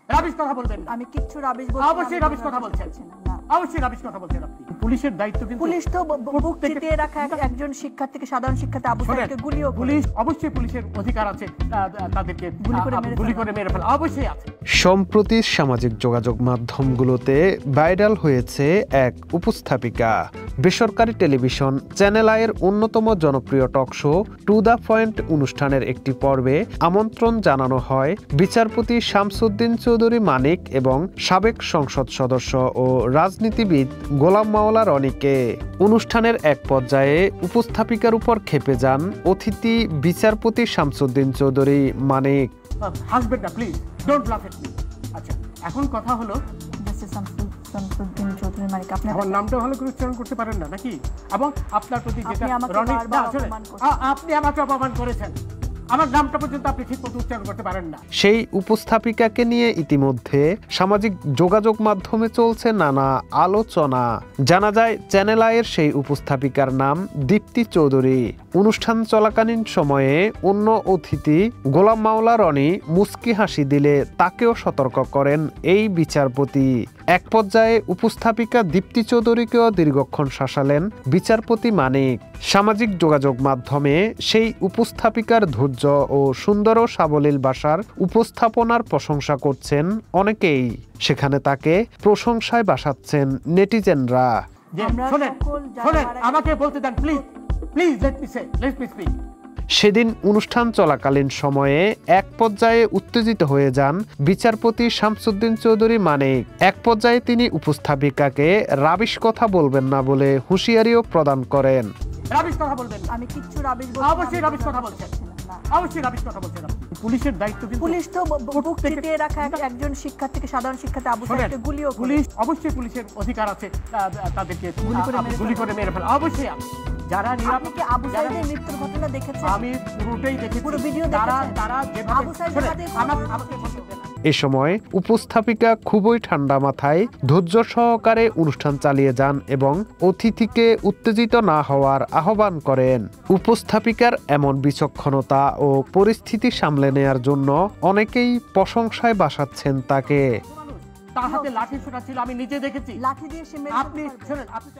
Rubbish কথা বলবেন না। আমি কিচ্ছু রাবিশ বলছি না। অবশ্যই রাবিশ কথা বলছেন। না, অবশ্যই রাবিশ কথা বলছেন আপনি। পুলিশের দায়িত্ব কিন্তু পুলিশ তো বুক চিতিয়ে রাখা একজন শিক্ষার্থীকে, সাধারণ শিক্ষার্থী আবু সাইদকে গুলিও করে। পুলিশ অবশ্যই, পুলিশের অধিকার আছে তাদেরকে গুলি করে মেরে ফেলা, অবশ্যই আছে। সম্প্রতি সামাজিক যোগাযোগ মাধ্যমগুলোতে ভাইরাল হয়েছে এক উপস্থাপিকা। বেসরকারি টেলিভিশন চ্যানেল আইয়ের অন্যতম জনপ্রিয় talk show to the point অনুষ্ঠানের একটি পর্বে আমন্ত্রণ জানানো হয় বিচারপতি শামসুদ্দিন চৌধুরী মানিক এবং সাবেক সংসদ সদস্য ও রাজনীতিবিদ গোলাম মাওলা রনিকে। অনুষ্ঠানের এক পর্যায়ে উপস্থাপিকার উপর ক্ষেপে যান অতিথি বিচারপতি শামসুদ্দিন চৌধুরী মানিক। হাসবেন না প্লিজ, ডোন্ট লাফ এট মি। আচ্ছা, এখন কথা হলো, শামসুদ্দিন চৌধুরী মানিক, আপনি আমার নামটা ভালো করে উচ্চারণ করতে পারেন না নাকি? এবং আপনার প্রতি যেটা আপনি আমাকে অপমান করেছেন, আমার নামটা পর্যন্ত আপনি ঠিকমতো উচ্চারণ করতে পারেন না। সেই উপস্থাপিকাকে নিয়ে ইতিমধ্যে সামাজিক যোগাযোগ মাধ্যমে চলছে নানা আলোচনা। জানা যায় চ্যানেল আইয়ের সেই উপস্থাপিকার নাম দীপ্তি চৌধুরী। অনুষ্ঠান চলাকালীন সময়ে অন্য অতিথি গোলাম মাওলা রনি মুচকি হাসি দিলে তাকেও সতর্ক করেন এই বিচারপতি। এক পর্যায়ে উপস্থাপিকা দীপ্তি চৌধুরীকেও দীর্ঘক্ষণ শাসালেন বিচারপতি মানিক। সামাজিক যোগাযোগ মাধ্যমে সেই উপস্থাপিকার ধৈর্য ও সুন্দর ও সাবলীল ভাষার উপস্থাপনার প্রশংসা করছেন অনেকেই। সেখানে তাকে প্রশংসায় ভাসাচ্ছেন নেটিজেনরা। আমাকে বলতে দেন please, please let me speak. সেদিন অনুষ্ঠান চলাকালীন সময়ে এক পর্যায়ে উত্তেজিত হয়ে যান বিচারপতি শামসুদ্দিন চৌধুরী মানিক। এক পর্যায়ে তিনি উপস্থাপিকাকে রাবিশ কথা বলবেন না বলে হুঁশিয়ারিও প্রদান করেন। রাবিশ কথা বলবেন না। আমি কিচ্ছু রাবিশ বলছি না। অবশ্যই রাবিশ কথা বলছেন। অবশ্যই রাবিশ কথা বলছেন আপনি। পুলিশের দায়িত্ব কিন্তু, পুলিশ তো বুক চিতিয়ে রাখা একজন শিক্ষার্থীকে, সাধারণ শিক্ষার্থী আবু সাইদকে গুলিও করে। পুলিশ অবশ্যই, পুলিশের অধিকার আছে তাদেরকে গুলি করে মেরে ফেলা, অবশ্যই আছে। যারা আপনি কি আবু সাইদের মৃত্যুর ঘটনা দেখেছেন? আমি পুরোটাই দেখেছি, পুরো ভিডিও দেখেছেন? তারা আবু সাইদের হাতে আমাকে বলতে দেন। এ সময় উপস্থাপিকা খুবই ঠান্ডা মাথায় ধৈর্য সহকারে অনুষ্ঠান চালিয়ে যান এবং অতিথিকে উত্তেজিত না হওয়ার আহ্বান করেন। উপস্থাপিকার এমন বিচক্ষণতা ও পরিস্থিতি সামলে নেয়ার জন্য অনেকেই প্রশংসায় ভাসাচ্ছেন তাকে। তার হাতে লাঠি ছোটা ছিল, আমি নিজে দেখেছি। লাঠি দিয়ে সে মেরে আপনি শুনেন, আপনি